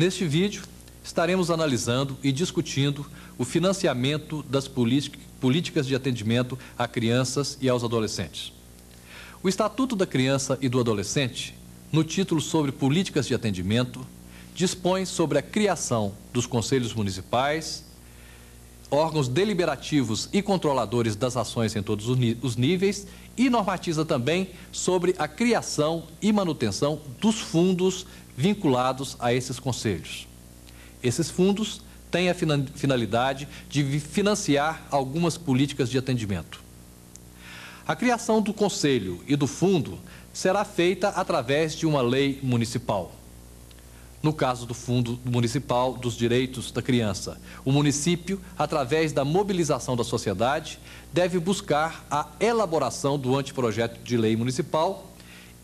Neste vídeo, estaremos analisando e discutindo o financiamento das políticas de atendimento a crianças e aos adolescentes. O Estatuto da Criança e do Adolescente, no título sobre políticas de atendimento, dispõe sobre a criação dos conselhos municipais, órgãos deliberativos e controladores das ações em todos os níveis e normatiza também sobre a criação e manutenção dos fundos vinculados a esses conselhos. Esses fundos têm a finalidade de financiar algumas políticas de atendimento. A criação do conselho e do fundo será feita através de uma lei municipal. No caso do Fundo Municipal dos Direitos da Criança, o município, através da mobilização da sociedade, deve buscar a elaboração do anteprojeto de lei municipal.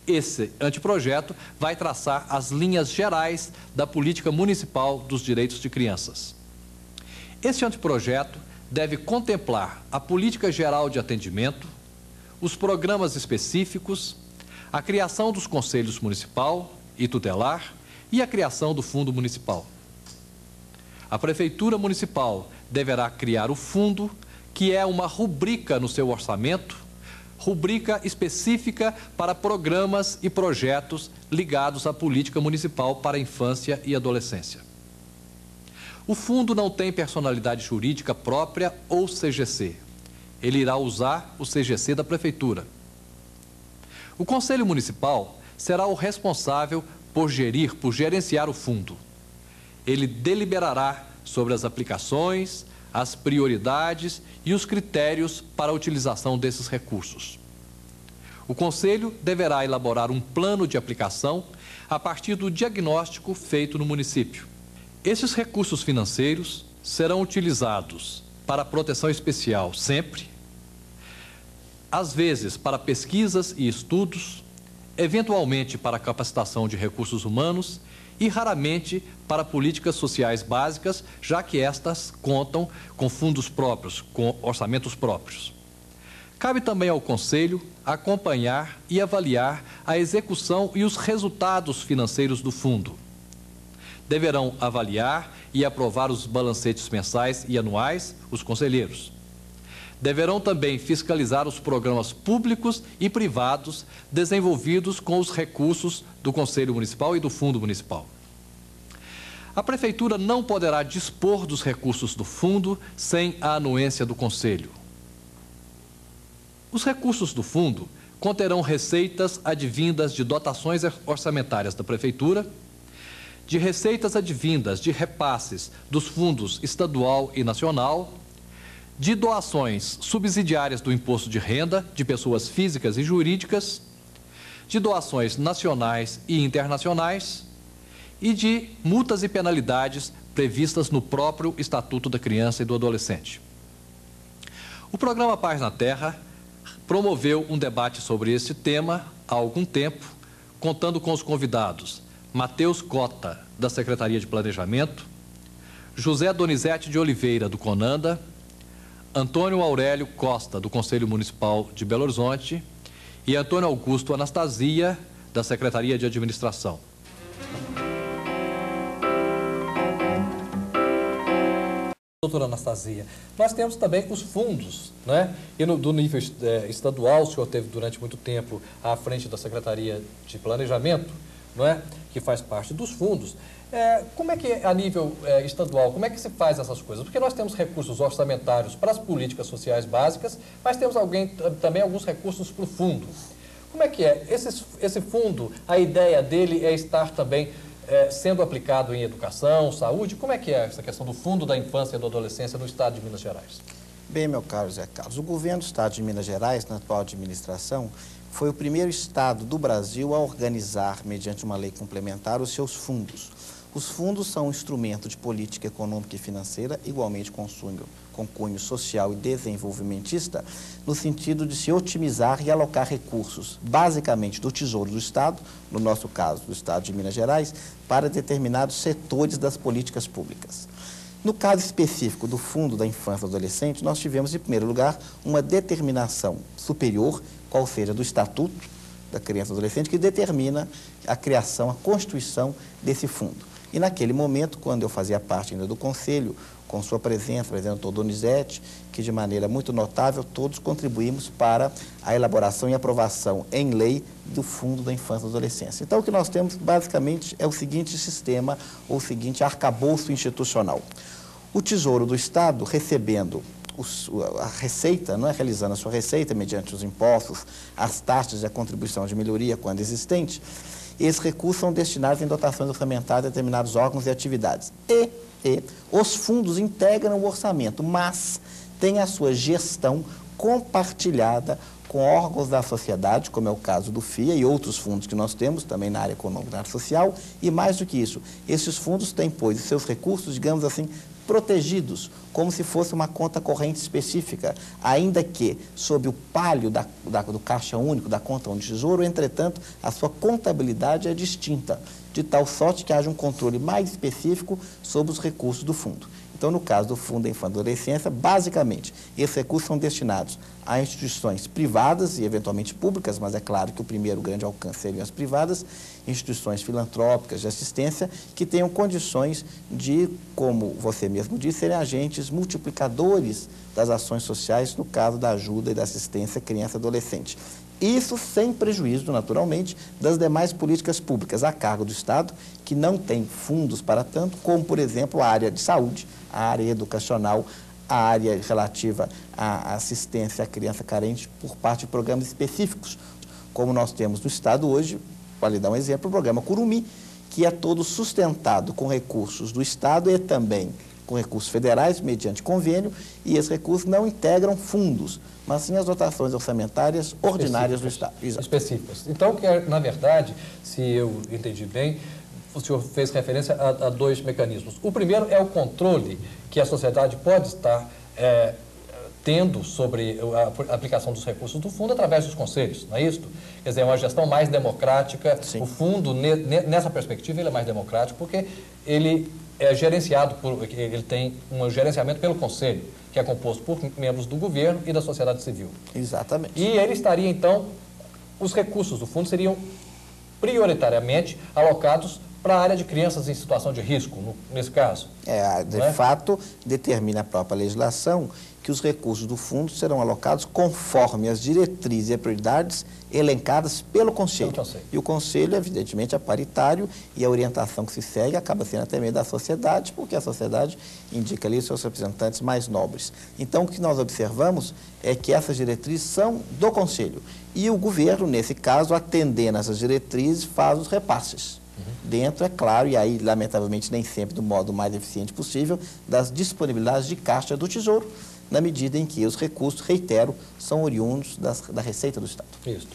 Esse anteprojeto vai traçar as linhas gerais da política municipal dos direitos de crianças. Esse anteprojeto deve contemplar a política geral de atendimento, os programas específicos, a criação dos conselhos municipal e tutelar e a criação do fundo municipal. A Prefeitura Municipal deverá criar o fundo, que é uma rubrica no seu orçamento, rubrica específica para programas e projetos ligados à política municipal para a infância e adolescência. O fundo não tem personalidade jurídica própria ou CGC. Ele irá usar o CGC da Prefeitura. O Conselho Municipal será o responsável por gerenciar o fundo. Ele deliberará sobre as aplicações, as prioridades e os critérios para a utilização desses recursos. O Conselho deverá elaborar um plano de aplicação a partir do diagnóstico feito no município. Esses recursos financeiros serão utilizados para proteção especial sempre, às vezes para pesquisas e estudos, eventualmente para capacitação de recursos humanos e raramente para políticas sociais básicas, já que estas contam com fundos próprios, com orçamentos próprios. Cabe também ao Conselho acompanhar e avaliar a execução e os resultados financeiros do fundo. Deverão avaliar e aprovar os balancetes mensais e anuais os conselheiros. Deverão também fiscalizar os programas públicos e privados desenvolvidos com os recursos do Conselho Municipal e do Fundo Municipal. A Prefeitura não poderá dispor dos recursos do fundo sem a anuência do Conselho. Os recursos do fundo conterão receitas advindas de dotações orçamentárias da Prefeitura, de receitas advindas de repasses dos fundos estadual e nacional, de doações subsidiárias do imposto de renda de pessoas físicas e jurídicas, de doações nacionais e internacionais e de multas e penalidades previstas no próprio Estatuto da Criança e do Adolescente. O programa Paz na Terra promoveu um debate sobre esse tema há algum tempo, contando com os convidados Matheus Cota, da Secretaria de Planejamento, José Donizete de Oliveira, do CONANDA, Antônio Aurélio Costa, do Conselho Municipal de Belo Horizonte, e Antônio Augusto Anastasia, da Secretaria de Administração. Doutora Anastasia, nós temos também os fundos, né? E do nível estadual, o senhor teve durante muito tempo à frente da Secretaria de Planejamento, não é? Que faz parte dos fundos. Como é que a nível estadual, como é que se faz essas coisas? Porque nós temos recursos orçamentários para as políticas sociais básicas, mas temos também alguns recursos para o fundo. Como é que é? Esse fundo, a ideia dele é estar também sendo aplicado em educação, saúde? Como é que é essa questão do Fundo da Infância e da Adolescência no Estado de Minas Gerais? Bem, meu caro Zé Carlos, o governo do Estado de Minas Gerais, na atual administração, foi o primeiro estado do Brasil a organizar, mediante uma lei complementar, os seus fundos. Os fundos são um instrumento de política econômica e financeira, igualmente com cunho social e desenvolvimentista, no sentido de se otimizar e alocar recursos, basicamente do Tesouro do Estado, no nosso caso, do Estado de Minas Gerais, para determinados setores das políticas públicas. No caso específico do Fundo da Infância e Adolescente, nós tivemos, em primeiro lugar, uma determinação superior, qual seja do Estatuto da Criança e Adolescente, que determina a criação, a constituição desse fundo. E naquele momento, quando eu fazia parte ainda do Conselho, com sua presença, presidente doutor Donizete, que de maneira muito notável todos contribuímos para a elaboração e aprovação em lei do Fundo da Infância e Adolescência. Então, o que nós temos basicamente é o seguinte sistema, ou o seguinte arcabouço institucional. O Tesouro do Estado recebendo a receita, não é, realizando a sua receita mediante os impostos, as taxas e a contribuição de melhoria quando existente, esses recursos são destinados em dotações orçamentárias a determinados órgãos e atividades. E os fundos integram o orçamento, mas têm a sua gestão compartilhada com órgãos da sociedade, como é o caso do FIA e outros fundos que nós temos também na área econômica e na área social, e mais do que isso, esses fundos têm, pois, seus recursos, digamos assim, protegidos, como se fosse uma conta corrente específica, ainda que sob o palio do caixa único, da conta de tesouro, entretanto, a sua contabilidade é distinta, de tal sorte que haja um controle mais específico sobre os recursos do fundo. Então, no caso do Fundo da Infância e Adolescência, basicamente, esses recursos são destinados a instituições privadas e, eventualmente, públicas, mas é claro que o primeiro grande alcance seriam as privadas, instituições filantrópicas de assistência, que tenham condições de, como você mesmo disse, serem agentes multiplicadores das ações sociais, no caso da ajuda e da assistência à criança e adolescente. Isso sem prejuízo, naturalmente, das demais políticas públicas a cargo do Estado, que não tem fundos para tanto, como, por exemplo, a área de saúde, a área educacional, a área relativa à assistência à criança carente por parte de programas específicos, como nós temos no Estado hoje, para lhe dar um exemplo, o programa Curumim, que é todo sustentado com recursos do Estado e também com recursos federais, mediante convênio, e esses recursos não integram fundos, mas sim as dotações orçamentárias ordinárias do Estado. Exato. Específicas. Então, na verdade, se eu entendi bem, o senhor fez referência a dois mecanismos. O primeiro é o controle que a sociedade pode estar tendo sobre a aplicação dos recursos do fundo através dos conselhos, não é isso? Quer dizer, é uma gestão mais democrática. Sim. O fundo, nessa perspectiva, ele é mais democrático porque ele é gerenciado ele tem um gerenciamento pelo conselho, que é composto por membros do governo e da sociedade civil. Exatamente. E ele estaria, então, os recursos do fundo seriam prioritariamente alocados para a área de crianças em situação de risco, nesse caso. De fato, determina a própria legislação que os recursos do fundo serão alocados conforme as diretrizes e prioridades elencadas pelo Conselho. E o Conselho, evidentemente, é paritário e a orientação que se segue acaba sendo até mesmo da sociedade, porque a sociedade indica ali os seus representantes mais nobres. Então, o que nós observamos é que essas diretrizes são do Conselho. E o governo, nesse caso, atendendo a essas diretrizes, faz os repasses. Dentro, é claro, e aí, lamentavelmente, nem sempre do modo mais eficiente possível, das disponibilidades de caixa do Tesouro, na medida em que os recursos, reitero, são oriundos da Receita do Estado. Isso.